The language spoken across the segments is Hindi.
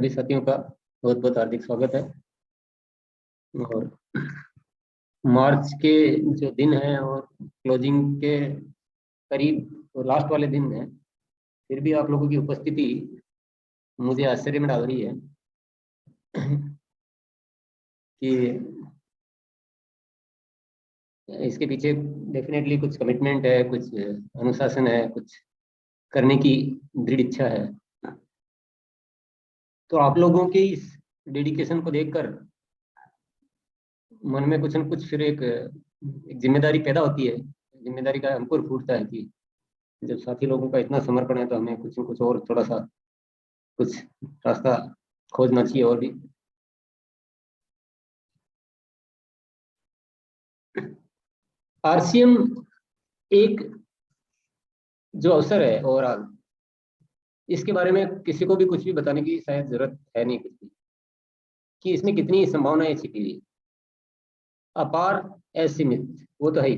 सभी साथियों का बहुत बहुत हार्दिक स्वागत है। और मार्च के जो दिन हैं और क्लोजिंग के करीब तो लास्ट वाले दिन हैं, फिर भी आप लोगों की उपस्थिति मुझे आश्चर्य में डाल रही है कि इसके पीछे डेफिनेटली कुछ कमिटमेंट है, कुछ अनुशासन है, कुछ करने की दृढ़ इच्छा है। तो आप लोगों के इस डेडिकेशन को देखकर मन में कुछ न कुछ फिर एक जिम्मेदारी पैदा होती है। जिम्मेदारी का अंकुर फूटता है कि जब साथी लोगों का इतना समर्पण है तो हमें कुछ न कुछ और थोड़ा सा कुछ रास्ता खोजना चाहिए। और भी आरसीएम एक जो अवसर है ओवरऑल, इसके बारे में किसी को भी कुछ भी बताने की शायद जरूरत है नहीं कुछ भी, कि इसमें कितनी संभावनाएं छिपी हुई, अपार असीमित, वो तो है ही।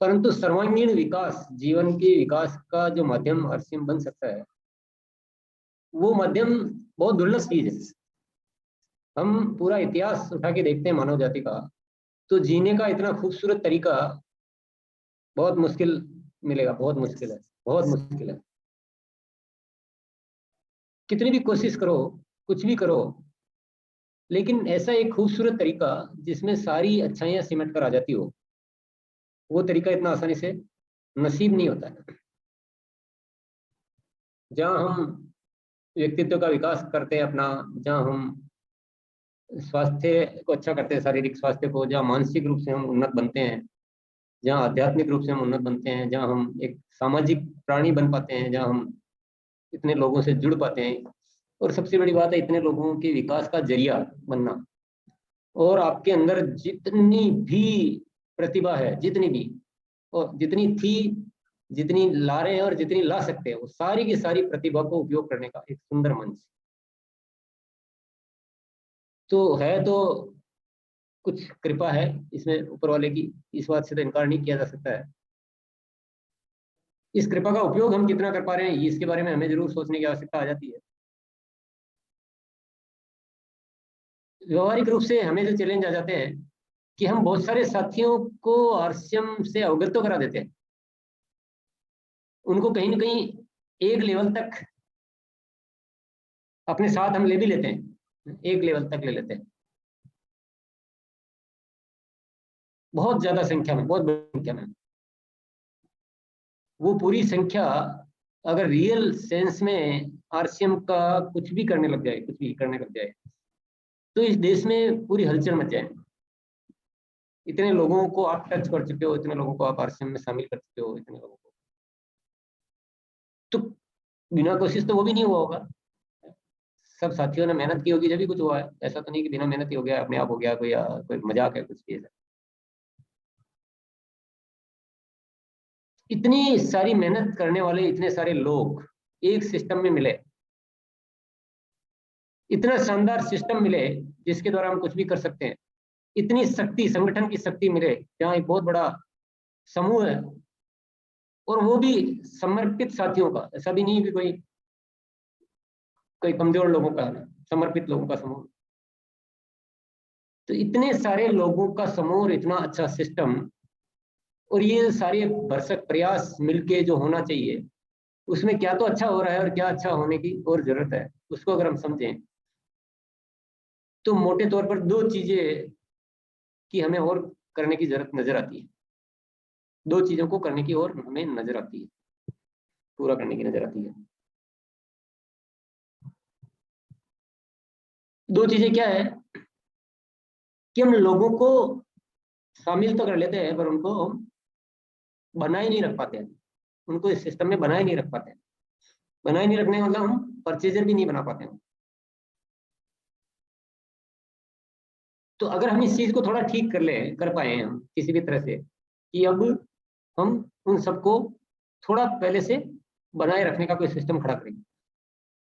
परंतु सर्वांगीण विकास, जीवन के विकास का जो माध्यम आरसीएम बन सकता है, वो माध्यम बहुत दुर्लभ चीज है। हम पूरा इतिहास उठा के देखते हैं मानव जाति का, तो जीने का इतना खूबसूरत तरीका बहुत मुश्किल मिलेगा। बहुत मुश्किल है, बहुत मुश्किल है। कितनी भी कोशिश करो, कुछ भी करो, लेकिन ऐसा एक खूबसूरत तरीका जिसमें सारी अच्छाइयां सिमट कर आ जाती हो, वो तरीका इतना आसानी से नसीब नहीं होता है। जहाँ हम व्यक्तित्व का विकास करते हैं अपना, जहाँ हम स्वास्थ्य को अच्छा करते हैं, शारीरिक स्वास्थ्य को, जहाँ मानसिक रूप से हम उन्नत बनते हैं, जहाँ आध्यात्मिक रूप से हम उन्नत बनते हैं, जहाँ हम एक सामाजिक प्राणी बन पाते हैं, जहाँ हम इतने लोगों से जुड़ पाते हैं, और सबसे बड़ी बात है इतने लोगों के विकास का जरिया बनना। और आपके अंदर जितनी भी प्रतिभा है, जितनी भी, और जितनी थी, जितनी ला रहे हैं और जितनी ला सकते हैं, वो सारी की सारी प्रतिभा को उपयोग करने का एक सुंदर मंच तो है। तो कुछ कृपा है इसमें ऊपर वाले की, इस बात से तो इनकार नहीं किया जा सकता है। इस कृपा का उपयोग हम कितना कर पा रहे हैं, इसके बारे में हमें जरूर सोचने की आवश्यकता आ जाती है। व्यवहारिक रूप से हमें जो चैलेंज आ जाते हैं कि हम बहुत सारे साथियों को आरसीएम से अवगत तो करा देते हैं, उनको कहीं ना कहीं एक लेवल तक अपने साथ हम ले भी लेते हैं, एक लेवल तक ले लेते हैं। बहुत ज्यादा संख्या में, बहुत बड़ी संख्या में, वो पूरी संख्या अगर रियल सेंस में आरसीएम का कुछ भी करने लग जाए, कुछ भी करने लग जाए, तो इस देश में पूरी हलचल मच जाए। इतने लोगों को आप टच कर चुके हो, इतने लोगों को आप आरसीएम में शामिल कर चुके हो, इतने लोगों को, तो बिना कोशिश तो वो भी नहीं हुआ होगा। सब साथियों ने मेहनत की होगी जब भी कुछ हुआ है। ऐसा तो नहीं कि बिना मेहनत ही हो गया, अपने आप हो गया, कोई मजाक है कुछ भी ऐसा। इतनी सारी मेहनत करने वाले इतने सारे लोग एक सिस्टम में मिले, इतना शानदार सिस्टम मिले जिसके द्वारा हम कुछ भी कर सकते हैं। इतनी शक्ति, संगठन की शक्ति मिले, जहाँ एक बहुत बड़ा समूह है, और वो भी समर्पित साथियों का। ऐसा भी नहीं कि कोई कोई कमजोर लोगों का, समर्पित लोगों का समूह। तो इतने सारे लोगों का समूह और इतना अच्छा सिस्टम, और ये सारे भरसक प्रयास मिलके जो होना चाहिए, उसमें क्या तो अच्छा हो रहा है और क्या अच्छा होने की और जरूरत है, उसको अगर हम समझें तो मोटे तौर पर दो चीजें की हमें और करने की जरूरत नजर आती है। दो चीजों को करने की और हमें नजर आती है, पूरा करने की नजर आती है। दो चीजें क्या है कि हम लोगों को शामिल तो कर लेते हैं, पर उनको बनाए नहीं रख पाते हैं, उनको इस सिस्टम में बनाए नहीं रख पाते हैं। बनाए नहीं रखने का मतलब हम परचेजर भी नहीं बना पाते हैं। तो अगर हम इस चीज को थोड़ा ठीक कर पाए हम किसी भी तरह से, कि अब हम उन सबको थोड़ा पहले से बनाए रखने का कोई सिस्टम खड़ा करेंगे।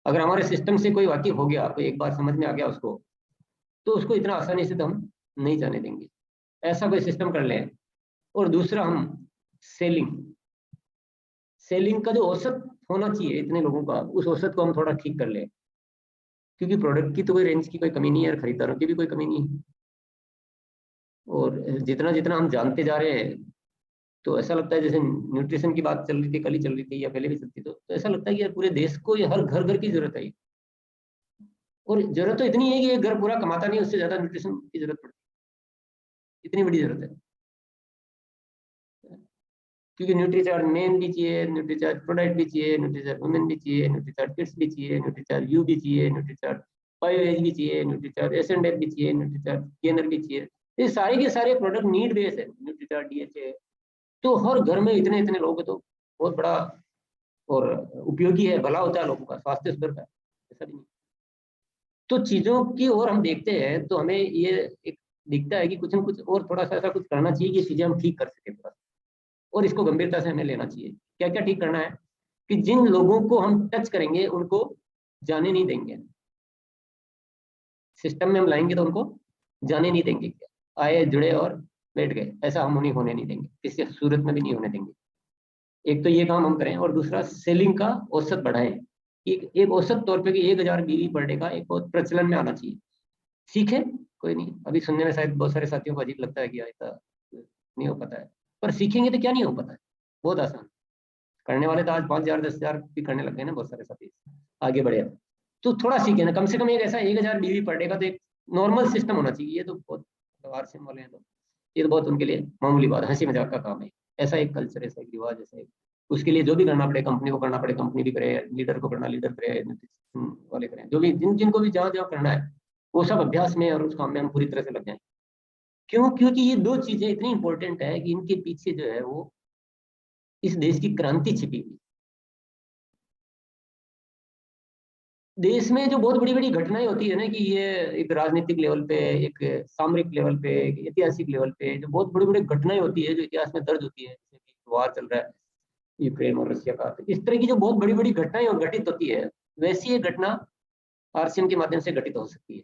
अगर हमारे सिस्टम से कोई वाकिफ हो गया, कोई एक बार समझ में आ गया उसको, तो उसको इतना आसानी से तो हम नहीं जाने देंगे। ऐसा कोई सिस्टम कर लें। और दूसरा, हम सेलिंग सेलिंग का जो औसत होना चाहिए इतने लोगों का, उस औसत को हम थोड़ा ठीक कर ले, क्योंकि प्रोडक्ट की तो कोई रेंज की कोई कमी नहीं है और खरीदारों की भी कोई कमी नहीं है। और जितना जितना हम जानते जा रहे हैं, तो ऐसा लगता है जैसे न्यूट्रिशन की बात चल रही थी, कल ही चल रही थी या पहले भी चलती, तो ऐसा लगता है कि यार पूरे देश को ये हर घर घर की जरूरत है। और जरूरत तो इतनी है कि एक घर पूरा कमाता नहीं, उससे ज्यादा न्यूट्रिशन की जरूरत पड़ती है, इतनी बड़ी जरूरत है। क्योंकि न्यूट्रीचार्ज मेन भी चाहिए, न्यूट्रीचार्ज प्रोडक्ट भी चाहिए, न्यूट्रीचार्ज वुमेन भी चाहिए, न्यूट्रीचार्ज किड्स भी चाहिए, न्यूट्रीचार्ज यू भी चाहिए, न्यूट्रीचार्ज फाइव एज भी चाहिए, न्यूट्रीचार्ज एस एंड एफ भी चाहिए, न्यूट्रीचार्ज गेनर भी चाहिए। ये सारे के सारे प्रोडक्ट नीड बेस है, न्यूट्रीचार्ज डीएचए। तो हर घर में इतने इतने लोग हैं, तो बहुत बड़ा और उपयोगी है, भला होता है लोगों का, स्वास्थ्य सुधरता है, ऐसा भी नहीं। तो चीजों की ओर हम देखते हैं तो हमें ये एक दिखता है कि कुछ न कुछ और थोड़ा सा ऐसा कुछ करना चाहिए कि चीजें हम ठीक कर सके थोड़ा सा, और इसको गंभीरता से हमें लेना चाहिए। क्या क्या ठीक करना है कि जिन लोगों को हम टच करेंगे उनको जाने नहीं देंगे, सिस्टम में हम लाएंगे तो उनको जाने नहीं देंगे, आए जुड़े और बैठ गए, ऐसा हम उन्हें होने नहीं देंगे, किसी सूरत में भी नहीं होने देंगे। एक तो ये काम हम करें, और दूसरा सेलिंग का औसत बढ़ाएं। एक औसत तौर पे कि 1000 बीवी पर डे का एक बहुत प्रचलन में आना चाहिए। सीखे कोई नहीं, अभी सुनने में शायद बहुत सारे साथियों को अजीब लगता है कि ऐसा नहीं हो पाता है, पर सीखेंगे तो क्या नहीं हो पाता है, बहुत आसान। करने वाले तो आज 5000 10,000 भी करने लग गए ना बहुत सारे साथी, आगे बढ़े। तो थोड़ा सीखे ना, कम से कम एक ऐसा 1000 बीवी पर डे का तो एक नॉर्मल सिस्टम होना चाहिए। ये तो बहुत आरसीएम वाले हैं, तो ये तो बहुत उनके लिए मामूली बात, हंसी मजाक का काम है। ऐसा एक कल्चर, ऐसा एक रिवाज, ऐसा एक, उसके लिए जो भी करना पड़े, कंपनी को करना पड़े कंपनी भी करे, लीडर को करना लीडर करे, वाले करें, जो भी जिनको भी जहाँ जहाँ करना है, वो सब अभ्यास में और उस काम में हम पूरी तरह से लग जाए। क्यों? क्योंकि ये दो चीजें इतनी इंपॉर्टेंट है कि इनके पीछे जो है वो इस देश की क्रांति छिपी हुई। देश में जो बहुत बड़ी बड़ी घटनाएं होती है ना, कि ये एक राजनीतिक लेवल पे, एक सामरिक लेवल पे, एक ऐतिहासिक लेवल पे जो बहुत बड़ी बड़ी घटनाएं होती है जो इतिहास में दर्ज होती है, जैसे कि वार चल रहा है यूक्रेन और रशिया का, तो इस तरह की जो बहुत बड़ी बड़ी घटनाएं घटित होती है, वैसी एक घटना आरसीएम के माध्यम से घटित हो सकती है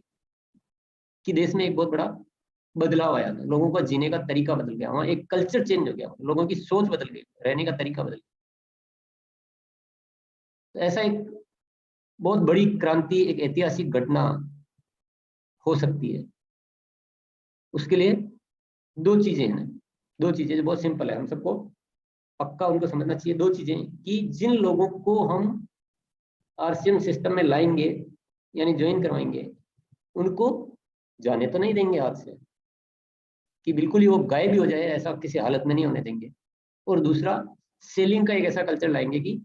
कि देश में एक बहुत बड़ा बदलाव आया था, लोगों का जीने का तरीका बदल गया, वहाँ एक कल्चर चेंज हो गया, लोगों की सोच बदल गई, रहने का तरीका बदल गया। तो ऐसा एक बहुत बड़ी क्रांति, एक ऐतिहासिक घटना हो सकती है। उसके लिए दो चीजें हैं, दो चीजें जो बहुत सिंपल है, हम सबको पक्का उनको समझना चाहिए। दो चीजें कि जिन लोगों को हम आरसीएम सिस्टम में लाएंगे यानी ज्वाइन करवाएंगे, उनको जाने तो नहीं देंगे हाथ से, कि बिल्कुल ही वो गायब ही हो जाए, ऐसा किसी हालत में नहीं होने देंगे। और दूसरा, सेलिंग का एक ऐसा कल्चर लाएंगे कि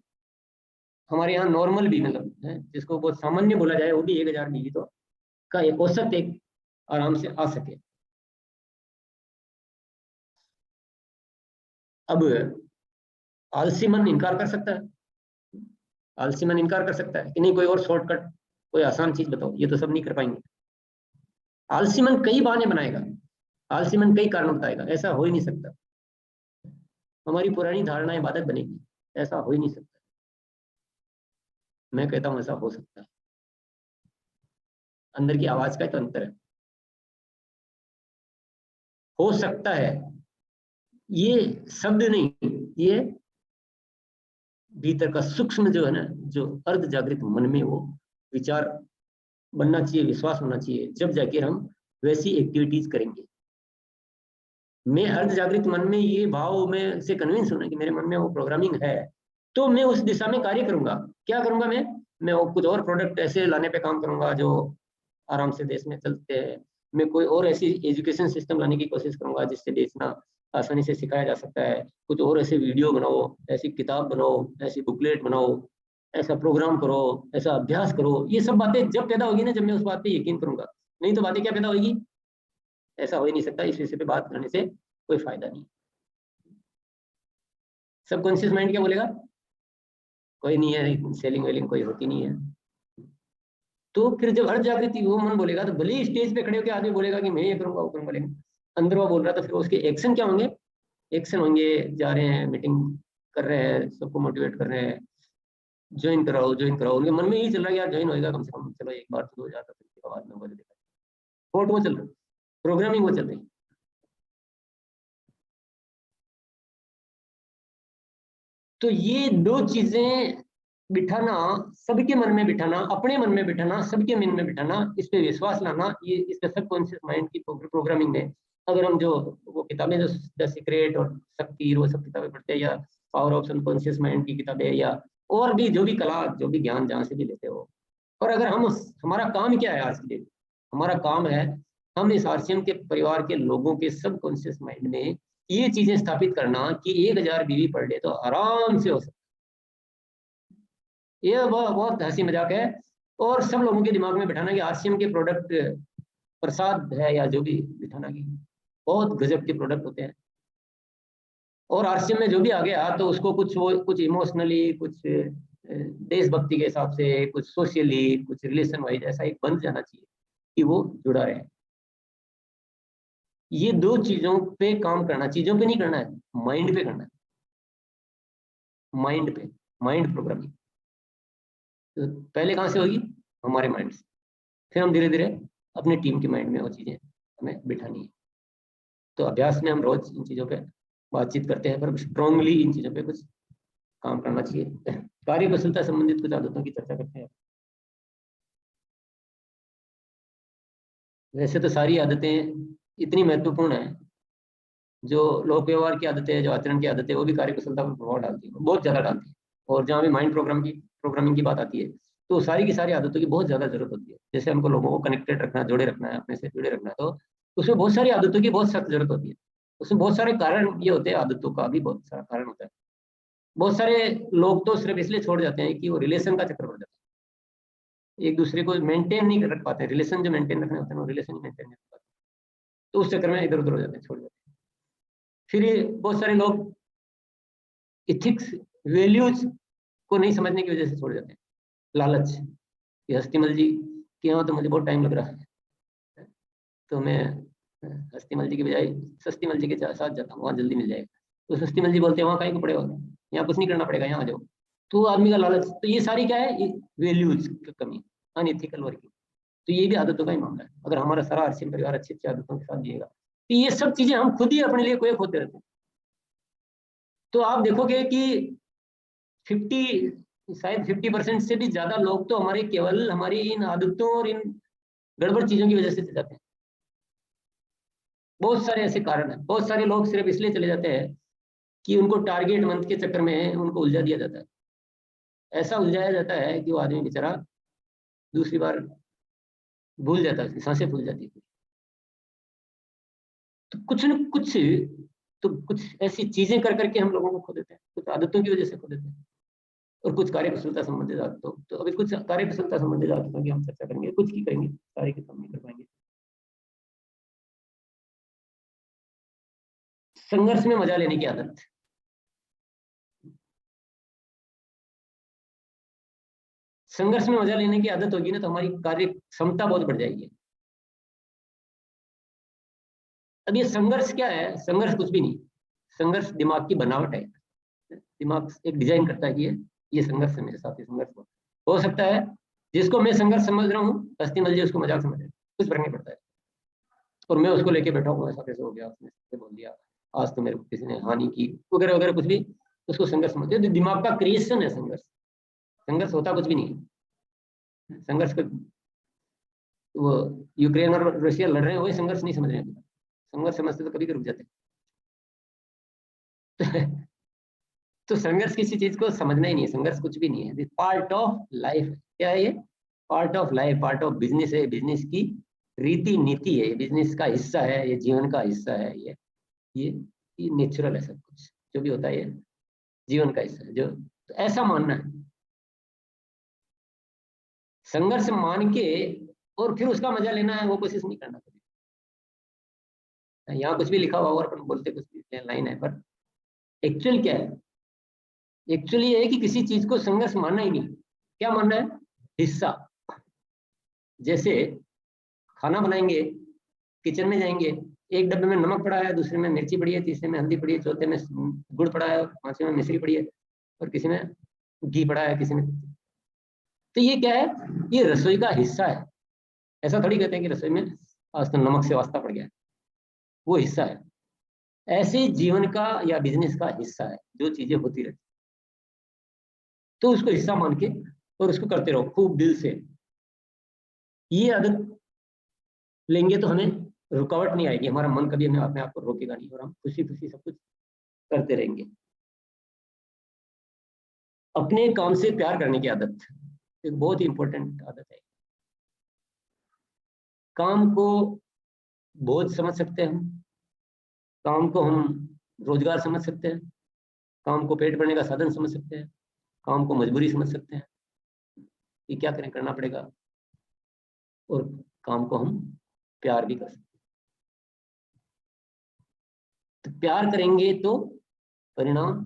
हमारे यहाँ नॉर्मल भी, मतलब जिसको बहुत सामान्य बोला जाए, वो भी 1000 बीवी तो का एक औसत एक आराम से आ सके। अब आलसी मन इनकार कर सकता है, आलसी मन इनकार कर सकता है कि नहीं कोई और शॉर्टकट, कोई आसान चीज बताओ, ये तो सब नहीं कर पाएंगे। आलसी मन कई बहाने बनाएगा, आलसी मन कई कारण बताएगा, ऐसा हो ही नहीं सकता। हमारी पुरानी धारणाएं बाधक बनेगी, ऐसा हो ही नहीं सकता। मैं कहता हूं ऐसा हो सकता है, अंदर की आवाज का तो अंतर है। हो सकता है, ये शब्द नहीं, ये भीतर का सूक्ष्म जो है ना, जो अर्ध जागृत मन में वो विचार बनना चाहिए, विश्वास होना चाहिए, जब जाके हम वैसी एक्टिविटीज करेंगे। मैं अर्ध जागृत मन में ये भाव में से कन्विंस होना कि मेरे मन में वो प्रोग्रामिंग है, तो मैं उस दिशा में कार्य करूंगा। क्या करूंगा? मैं वो कुछ और प्रोडक्ट ऐसे लाने पे काम करूंगा जो आराम से देश में चलते हैं। मैं कोई और ऐसी एजुकेशन सिस्टम लाने की कोशिश करूंगा जिससे देश ना आसानी से सिखाया जा सकता है। कुछ और ऐसे वीडियो बनाओ, ऐसी किताब बनाओ, ऐसी बुकलेट बनाओ, ऐसा प्रोग्राम करो, ऐसा अभ्यास करो। ये सब बातें जब पैदा होगी ना, जब मैं उस बात पे यकीन करूंगा। नहीं तो बातें क्या पैदा होगी? ऐसा हो ही नहीं सकता। इस विषय पे बात करने से कोई फायदा नहीं। सबकॉन्शियस माइंड क्या बोलेगा? कोई नहीं है, सेलिंग वेलिंग कोई होती नहीं है। तो फिर जब हर जागृति वो मन बोलेगा, तो भले ही स्टेज पे खड़े होकर आदमी बोलेगा कि मैं ये करूंगा वो करूंगा, लेकिन अंदर वो बोल रहा, तो फिर उसके एक्शन क्या होंगे? एक्शन होंगे, जा रहे हैं मीटिंग कर रहे हैं, सबको मोटिवेट कर रहे हैं, ज्वाइन कराओ ज्वाइन कराओ। उनके मन में यही चल रहा है यार ज्वाइन होएगा कम से कम, चलो एक बार तो हो जाता, फिर बाद में होगा देखा। फोर्ट वो चल रहा है, प्रोग्रामिंग वो चल रही है। तो ये दो चीजें बिठाना, सबके मन में बिठाना, अपने मन में बिठाना, सबके मन में बिठाना, इस पे विश्वास लाना, ये इसका सबकॉन्शियस माइंड की प्रोग्रामिंग में अगर हम जो वो किताबें जो द सीक्रेट और शक्ति वो सब किताबें पढ़ते हैं, या पावर ऑफ सबकॉन्शियस माइंड की किताबें, या और भी जो भी कला जो भी ज्ञान जहाँ से भी लेते हो, और अगर हम हमारा काम क्या है आज के दिन, हमारा काम है हम इस आरसीएम के परिवार के लोगों के सबकॉन्शियस माइंड में ये चीजें स्थापित करना कि 1000 बीवी पढ़ ले तो आराम से हो सकता है। ये बहुत हंसी मजाक है, और सब लोगों के दिमाग में बिठाना कि आरसीएम के प्रोडक्ट प्रसाद है या जो भी बिठाना की बहुत गजब के प्रोडक्ट होते हैं, और आरसीएम में जो भी आ गया तो उसको कुछ वो कुछ इमोशनली, कुछ देशभक्ति के हिसाब से, कुछ सोशली, कुछ रिलेशन वाइज ऐसा एक बन जाना चाहिए कि वो जुड़ा रहे। ये दो चीजों पे काम करना, चीजों पे नहीं करना है, माइंड पे करना है, माइंड पे, माइंड प्रोग्रामिंग। तो पहले कहाँ से होगी? हमारे माइंड से, फिर हम धीरे धीरे अपनी टीम के माइंड में वो चीजें हमें बिठानी है। तो अभ्यास में हम रोज इन चीजों पे बातचीत करते हैं, पर स्ट्रांगली इन चीजों पे कुछ काम करना चाहिए। कार्य कुशलता संबंधित कुछ आदतों की चर्चा करते हैं। वैसे तो सारी आदतें इतनी महत्वपूर्ण है, जो लोक व्यवहार की आदतें, जो आचरण की आदतें, वो भी कार्य कुशलता पर प्रभाव डालती है, बहुत ज्यादा डालती है। और जहाँ भी माइंड प्रोग्रामिंग की बात आती है, तो सारी की सारी आदतों की बहुत ज्यादा जरूरत होती है। जैसे हमको लोगों को कनेक्टेड रखना, जोड़े रखना है, अपने से जुड़े रखना है, तो उसमें बहुत सारी आदतों की बहुत सख्त जरूरत होती है। उसमें बहुत सारे कारण ये होते हैं, आदतों का भी बहुत सारा कारण होता है। बहुत सारे लोग तो सिर्फ इसलिए छोड़ जाते हैं कि वो रिलेशन का चक्कर पड़ जाता है, एक दूसरे को मेंटेन नहीं रख पाते, रिलेशन जो मेंटेन रखने होते हैं वो रिलेशन मेंटेन नहीं रख पाते, तो उस चक्कर में इधर उधर हो जाते हैं, छोड़ जाते हैं। फिर ये बहुत सारे लोग इथिक्स, वैल्यूज को नहीं समझने की वजह से छोड़ जाते हैं। लालच, कि हस्तीमल जी के यहाँ तो मुझे बहुत टाइम लग रहा है, तो मैं हस्तीमल जी की बजाय सस्तीमल जी के साथ जाता हूँ, वहाँ जल्दी मिल जाएगा। तो सस्तीमल जी बोलते हैं वहाँ कहीं को पड़ेगा, यहाँ कुछ नहीं करना पड़ेगा, यहाँ आ जाओ। तो आदमी का लालच, तो ये सारी क्या है? वैल्यूज की कमी, अनइथिकल वर्किंग। तो ये भी आदतों का ही मामला है। अगर हमारा सारा आरसीएम परिवार अच्छी अच्छी आदतों के साथ जिएगा, तो ये सब चीजें हम खुद ही अपने लिए कोई होते रहते हैं। तो आप देखोगे कि 50% से भी ज्यादा लोग तो हमारे केवल हमारी इन आदतों और इन गड़बड़ चीजों की वजह से जाते हैं। बहुत सारे ऐसे कारण हैं, बहुत सारे लोग सिर्फ इसलिए चले जाते हैं कि उनको टारगेट मंथ के चक्कर में उनको उलझा दिया जाता है। ऐसा उलझाया जाता है कि वो आदमी बेचारा दूसरी बार भूल जाता है, सांसें भूल जाती है। तो कुछ न कुछ, तो कुछ ऐसी चीजें कर करके हम लोगों को खो देते हैं, कुछ आदतों की वजह से खो देते हैं, और कुछ कार्य कुशलता संबंधित आदतों। तो अभी कुछ कार्य कुशलता संबंधित आदतों की हम चर्चा करेंगे, कुछ की करेंगे, सारे के काम नहीं कर पाएंगे। संघर्ष में मजा लेने की आदत। संघर्ष में मजा लेने की आदत होगी ना, तो हमारी कार्य क्षमता बहुत बढ़ जाएगी। अब ये संघर्ष क्या है? संघर्ष कुछ भी नहीं, संघर्ष दिमाग की बनावट है। दिमाग एक डिजाइन करता है कि ये संघर्ष है, मेरे साथ ये संघर्ष हो सकता है। जिसको मैं संघर्ष समझ रहा हूँ, हस्तीमल जी उसको मजाक समझ रहे हैं, कुछ फर्क नहीं पड़ता है। और मैं उसको लेके बैठा हूँ, ऐसा कैसे हो गया, उसने बोल दिया, आज तो मेरे को किसी ने हानि की, वगैरह वगैरह, कुछ भी उसको संघर्ष समझते हैं। दिमाग का क्रिएशन है संघर्ष। संघर्ष होता कुछ भी नहीं है। संघर्ष का वो यूक्रेन और रशिया लड़ रहे हैं, वही संघर्ष नहीं समझ रहे हैं। संघर्ष समझते तो कभी रुक जाते। तो संघर्ष किसी चीज को समझना ही नहीं है, संघर्ष कुछ भी नहीं है, पार्ट ऑफ लाइफ। क्या है ये? Part of life, part of business है, बिजनेस की रीति नीति है, बिजनेस का हिस्सा है, ये जीवन का हिस्सा है। ये ये नेचुरल है, सब कुछ जो भी होता है ये जीवन का हिस्सा है, जो तो ऐसा मानना है। संघर्ष मान के और फिर उसका मजा लेना है, वो कोशिश नहीं करना कभी। यहाँ कुछ भी लिखा हुआ और अपन बोलते कुछ भी लाइन है, पर एक्चुअल क्या है? एक्चुअली ये है कि किसी चीज को संघर्ष मानना ही नहीं। क्या मानना है? हिस्सा। जैसे खाना बनाएंगे, किचन में जाएंगे, एक डब्बे में नमक पड़ा है, दूसरे में मिर्ची पड़ी है, तीसरे में हल्दी पड़ी है, चौथे में गुड़ पड़ा है, पांचवे में मिश्री पड़ी है, और किसी में घी पड़ा है, किसी में। तो ये क्या है? ये रसोई का हिस्सा है। ऐसा थोड़ी कहते हैं कि रसोई में आज तो नमक से वास्ता पड़ गया, वो हिस्सा है। ऐसे जीवन का या बिजनेस का हिस्सा है, जो चीजें होती रहती। तो उसको हिस्सा मान के और उसको करते रहो खूब दिल से। ये आदत लेंगे तो हमें रुकावट नहीं आएगी, हमारा मन कभी हमें अपने आप को रोकेगा नहीं और हम खुशी खुशी सब कुछ करते रहेंगे। अपने काम से प्यार करने की आदत एक बहुत ही इंपॉर्टेंट आदत है। काम को बोझ समझ सकते हैं हम, काम को हम रोजगार समझ सकते हैं, काम को पेट भरने का साधन समझ सकते हैं, काम को मजबूरी समझ सकते हैं कि क्या करें, करना पड़ेगा, और काम को हम प्यार भी कर सकते हैं। तो प्यार करेंगे तो परिणाम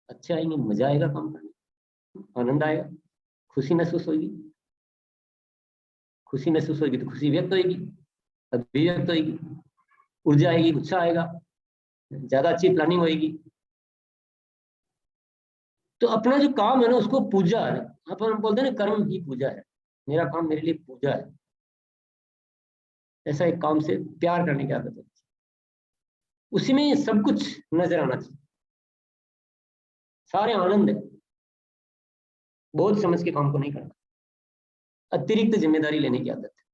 अच्छे आएंगे, मजा आएगा काम करने, आनंद आएगा, खुशी महसूस होगी। खुशी महसूस होगी तो खुशी व्यक्त होगी, अभिव्यक्त होगी, ऊर्जा आएगी, उत्साह आएगा, ज्यादा अच्छी प्लानिंग होगी। तो अपना जो काम है ना उसको पूजा है, अपन बोलते हैं ना कर्म ही पूजा है, मेरा काम मेरे लिए पूजा है। ऐसा एक काम से प्यार करने की आदत है, उसी में सब कुछ नजर आना चाहिए, सारे आनंद है। बहुत समझ के काम को नहीं करना, अतिरिक्त जिम्मेदारी लेने की आदत है।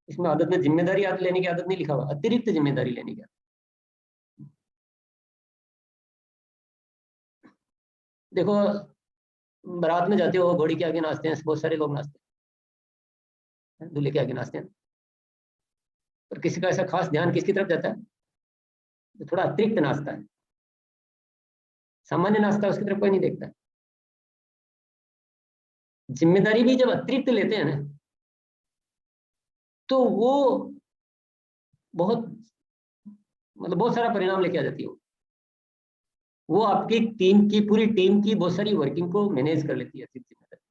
इसमें आदत में जिम्मेदारी आदत लेने की आदत नहीं लिखा हुआ, अतिरिक्त जिम्मेदारी लेने की आदत। देखो बारात में जाते हो, घोड़ी के आगे नाचते हैं, बहुत सारे लोग नाचते हैं, दूल्हे के आगे नाचते हैं, पर किसी का ऐसा खास ध्यान किसकी तरफ जाता है, जो थोड़ा अतिरिक्त नाचता है। सामान्य नाचता है उसकी तरफ कोई नहीं देखता। जिम्मेदारी भी जब अतिरिक्त लेते हैं ना तो वो बहुत मतलब बहुत सारा परिणाम लेके आ जाती है। वो आपकी टीम की, पूरी टीम की बहुत सारी वर्किंग को मैनेज कर लेती है। जिम्मेदारी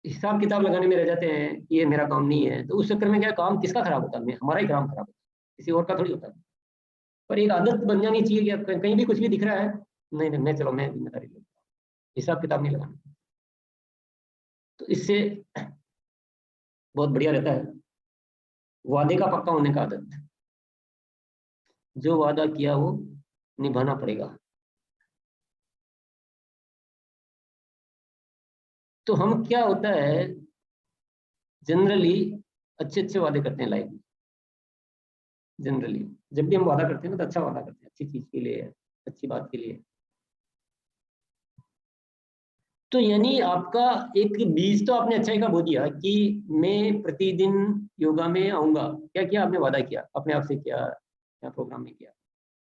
हिसाब किताब लगाने में रह जाते हैं, ये मेरा काम नहीं है, तो उस चक्कर में क्या काम किसका खराब होता है, हमारा ही काम खराब होता है, किसी और का थोड़ी होता है। पर एक आदत बन जानी चाहिए कि कहीं भी कुछ भी दिख रहा है, नहीं नहीं मैं चलो मैं जिम्मेदारी लेता हूँ, हिसाब किताब नहीं लगाना। तो इससे बहुत बढ़िया रहता है। वादे का पक्का होने का आदत, जो वादा किया वो निभाना पड़ेगा। तो हम क्या होता है जनरली अच्छे अच्छे वादे करते हैं लाइफ में। जनरली जब भी हम वादा करते हैं ना तो अच्छा वादा करते हैं, अच्छी चीज के लिए, अच्छी बात के लिए। तो यानी आपका एक बीज तो आपने अच्छाई का बो दिया कि मैं प्रतिदिन योगा में आऊंगा, क्या किया आपने, वादा किया अपने आप से किया या प्रोग्राम में किया,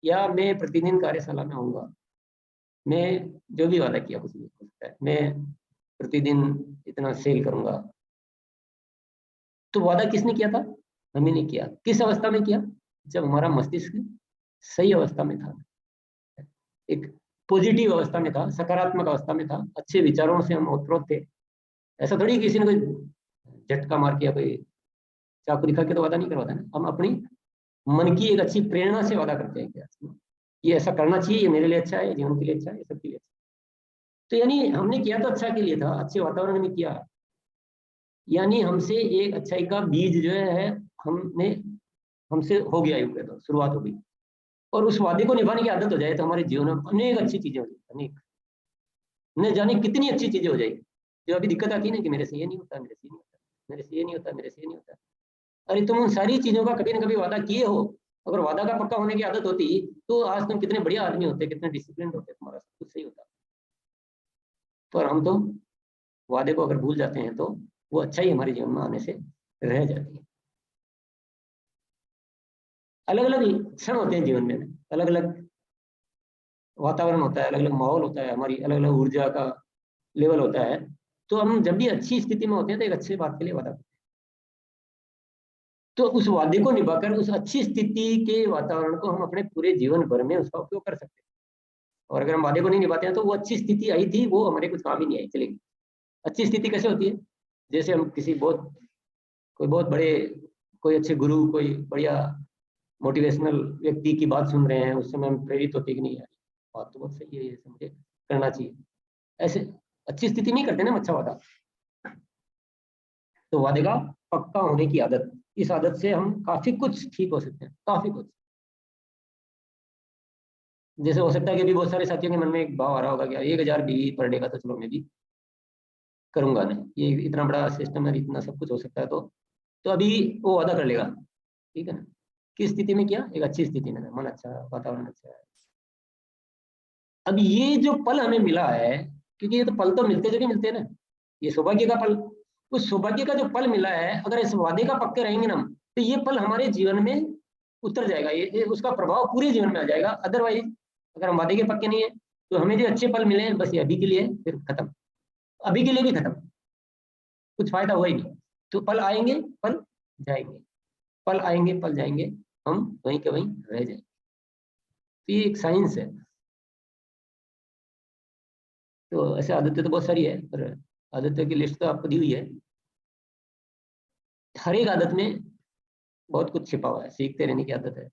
या मैं प्रतिदिन कार्यशाला में आऊंगा, मैं जो भी वादा किया कुछ भी हो सकता है, मैं प्रतिदिन इतना सेल करूंगा। तो वादा किसने किया था, हमने नहीं किया। किस अवस्था में किया, जब हमारा मस्तिष्क सही अवस्था में था, एक पॉजिटिव अवस्था में था, सकारात्मक अवस्था में था, अच्छे विचारों से हम ओतप्रोत थे। ऐसा थोड़ी किसी ने कोई झटका मार के या कोई चाकू दिखा के तो वादा नहीं करवाता ना, हम अपनी मन की एक अच्छी प्रेरणा से वादा करते हैं क्या ये ऐसा करना चाहिए, ये मेरे लिए अच्छा है, जीवन के लिए अच्छा है, ये सबके लिए अच्छा है। तो यानी हमने किया तो अच्छा के लिए था, अच्छे वातावरण में किया, यानी हमसे एक अच्छाई का बीज जो है हमने हमसे हो गया, युग तो शुरुआत हो गई, और उस वादे को निभाने की आदत हो जाए तो हमारे जीवन में अनेक अच्छी चीजें हो जाएगी, अनेक न जाने कितनी अच्छी चीजें हो जाएगी। जो अभी दिक्कत आती है ना कि मेरे से ये नहीं होता, मेरे से ये नहीं होता, मेरे से ये नहीं होता, मेरे से ये नहीं होता। अरे तुम उन सारी चीजों का कभी ना कभी वादा किए हो, अगर वादा का पक्का होने की आदत होती तो आज तुम कितने बढ़िया आदमी होते, कितने डिसिप्लिन होते, तुम्हारा सब कुछ सही होता। पर हम तो वादे को अगर भूल जाते हैं तो वो अच्छा ही हमारे जीवन में आने से रह जाती है। अलग अलग क्षण होते हैं जीवन में, अलग अलग वातावरण होता है, अलग अलग माहौल होता है, हमारी अलग अलग ऊर्जा का लेवल होता है। तो हम जब भी अच्छी स्थिति में होते हैं तो एक अच्छी बात के लिए वादा करते हैं, तो उस वादे को निभाकर उस अच्छी स्थिति के वातावरण को हम अपने पूरे जीवन भर में उसका उपयोग कर सकते हैं। और अगर हम वादे को नहीं निभाते हैं तो वो अच्छी स्थिति आई थी, वो हमारे कुछ काम ही नहीं आई, चलेगी। अच्छी स्थिति कैसे होती है, जैसे हम किसी कोई बहुत बड़े, कोई अच्छे गुरु, कोई बढ़िया मोटिवेशनल व्यक्ति की बात सुन रहे हैं, उस समय हम प्रेरित होते कि नहीं यार बात तो बहुत सही है, ये मुझे करना चाहिए। ऐसे अच्छी स्थिति नहीं करते ना हम अच्छा वादा। तो वादे का पक्का होने की आदत, इस आदत से हम काफी कुछ ठीक हो सकते हैं, काफी कुछ। जैसे हो सकता है कि अभी बहुत सारे साथियों के मन में एक भाव आ रहा होगा कि 1000 बीवी पर डे का तो चलो मैं भी करूंगा नहीं, ये इतना बड़ा सिस्टम है, इतना सब कुछ हो सकता है, तो अभी वो वादा कर लेगा, ठीक है ना। किस स्थिति में किया? एक अच्छी स्थिति में, मन अच्छा, वातावरण अच्छा है। अब ये जो पल हमें मिला है, क्योंकि ये तो पल तो मिलते जो नहीं मिलते ना, ये सौभाग्य का पल, उस सौभाग्य का जो पल मिला है, अगर इस वादे का पक्के रहेंगे ना हम, तो ये पल हमारे जीवन में उतर जाएगा, ये उसका प्रभाव पूरे जीवन में आ जाएगा। अदरवाइज अगर हम वादे के पक्के नहीं है, तो हमें जो अच्छे पल मिले हैं बस ये अभी के लिए, फिर खत्म, अभी के लिए भी खत्म, कुछ फायदा हुआ ही नहीं। तो पल आएंगे, पल जाएंगे, पल आएंगे, पल जाएंगे, हम वहीं के वहीं रह जाएंगे। तो ये एक साइंस है। तो ऐसे आदतें तो बहुत सारी है, पर आदतों की लिस्ट तो आपको दी हुई है। हर एक आदत में बहुत कुछ छिपा हुआ है, सीखते रहने की आदत है।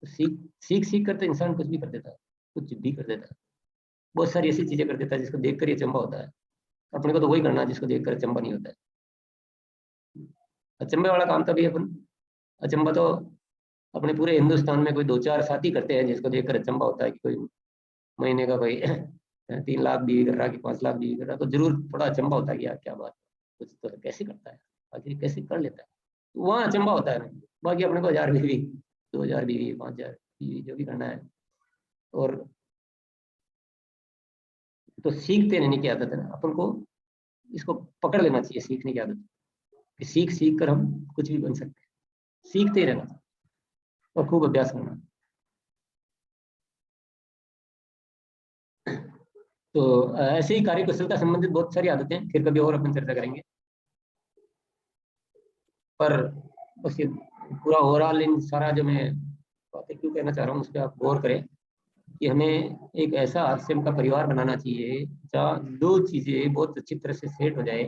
तो सीख सीख सीख कर तो इंसान कुछ भी कर देता है, कुछ भी कर देता है, बहुत सारी ऐसी चीजें कर देता है जिसको देखकर ये अचंभा होता है। अपने को तो वही करना है जिसको देखकर अचंभा नहीं होता है। अचंभे वाला काम तभी अपन, अचंभा तो अपने पूरे हिंदुस्तान में कोई 2-4 साथी करते हैं जिसको देखकर अचंभा होता है कि कोई महीने का कोई 3 लाख बीवी कर रहा कि 5 लाख बीवी कर रहा, तो जरूर थोड़ा अचंभा होता है कि यार क्या बात, कुछ तो कैसे करता है, आखिर कैसे कर लेता है, तो वहाँ अचंभा होता है। बाकी अपने को 1000 बीवी, 2000 बीवी, 5000 बीवी, जो भी करना है। और तो सीखते रहने की आदत है ना अपन को, इसको पकड़ लेना चाहिए, सीखने की आदत, कि सीख सीख कर हम कुछ भी बन सकते हैं, सीखते ही रहना और खूब अभ्यास करना। तो ऐसे ही कार्य कुशलता संबंधित बहुत सारी आदतें हैं, फिर कभी और अपन चर्चा करेंगे। पर बस ये पूरा ओवरऑल इन सारा जो मैं बातें क्यों कहना चाह रहा हूँ उस पर आप गौर करें कि हमें एक ऐसा आरसीएम का परिवार बनाना चाहिए जहाँ दो चीजें बहुत अच्छी तरह से सेट हो जाए,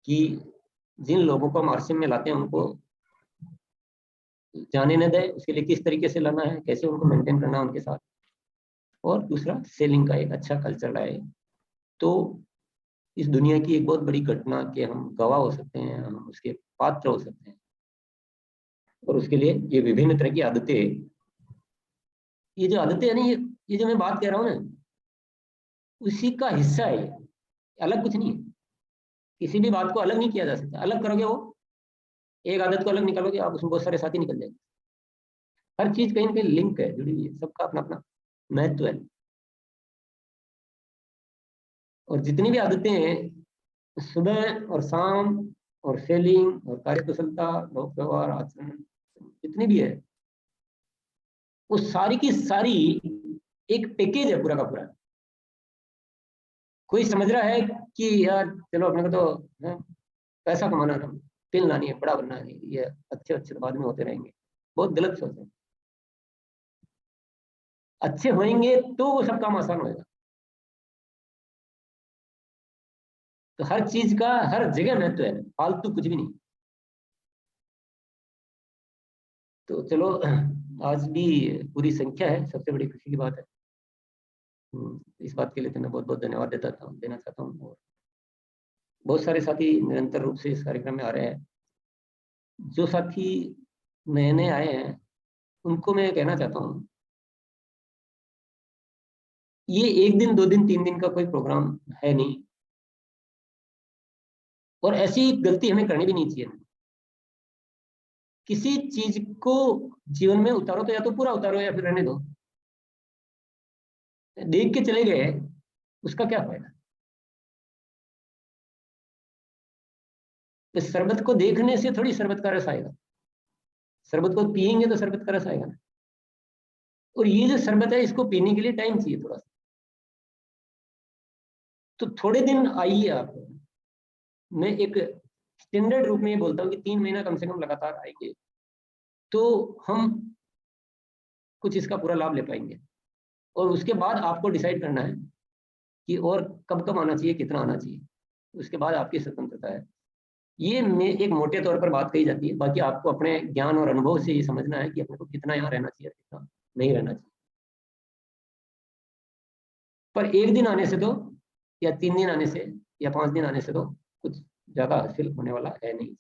कि जिन लोगों को हम आरसीएम में लाते हैं उनको जाने न दें, उसके लिए किस तरीके से लाना है, कैसे उनको मेंटेन करना है उनके साथ, और दूसरा सेलिंग का एक अच्छा कल्चर लाए। तो इस दुनिया की एक बहुत बड़ी घटना के हम गवाह हो सकते हैं, हम उसके पात्र हो सकते हैं। और उसके लिए ये विभिन्न तरह की आदतें, ये जो आदतें है ना, ये जो मैं बात कह रहा हूँ ना, उसी का हिस्सा है ये, अलग कुछ नहीं है। किसी भी बात को अलग नहीं किया जा सकता, अलग करोगे वो एक आदत को अलग निकालोगे आप, उसमें बहुत सारे साथी निकल जाएंगे। हर चीज कहीं ना कहीं लिंक है, जुड़ी हुई है, सबका अपना अपना महत्व है। और जितनी भी आदतें हैं, सुबह और शाम और सेलिंग और कार्यकुशलता, लोक व्यवहार, आचरण, जितनी भी है, वो सारी की सारी एक पैकेज है पूरा का पूरा। कोई समझ रहा है कि यार चलो अपने को तो है, पैसा कमाना है, पिल लानी है, बड़ा बनना है, ये अच्छे अच्छे तो बाद में होते रहेंगे, बहुत गलत सोच है। अच्छे होंगे तो वो सब काम आसान होगा। तो हर चीज का हर जगह महत्व है, फालतू कुछ भी नहीं। तो चलो, आज भी पूरी संख्या है, सबसे बड़ी खुशी की बात है। इस बात के लिए तो मैं बहुत बहुत धन्यवाद देना चाहता हूँ। और बहुत सारे साथी निरंतर रूप से इस कार्यक्रम में आ रहे हैं। जो साथी नए नए आए हैं उनको मैं कहना चाहता हूँ, ये 1 दिन 2 दिन 3 दिन का कोई प्रोग्राम है नहीं, और ऐसी गलती हमें करनी भी नहीं चाहिए। किसी चीज को जीवन में उतारो तो या तो पूरा उतारो या फिर रहने दो। देख के चले गए, उसका क्या फायदा। तो शरबत को देखने से थोड़ी शरबत का रस आएगा, शरबत को पियेंगे तो शरबत का रस आएगा ना। और ये जो शरबत है इसको पीने के लिए टाइम चाहिए थोड़ा सा। तो थोड़े दिन आइए आप, मैं एक स्टैंडर्ड रूप में ये बोलता हूँ कि 3 महीना कम से कम लगातार आएंगे, तो हम कुछ इसका पूरा लाभ ले पाएंगे। और उसके बाद आपको डिसाइड करना है कि और कब कब आना चाहिए, कितना आना चाहिए, उसके बाद आपकी स्वतंत्रता है। ये में एक मोटे तौर पर बात कही जाती है, बाकी आपको अपने ज्ञान और अनुभव से ये समझना है कि अपने को कितना यहाँ रहना चाहिए, कितना नहीं रहना चाहिए। पर 1 दिन आने से तो, या 3 दिन आने से, या 5 दिन आने से तो कुछ ज्यादा हासिल होने वाला है नहीं।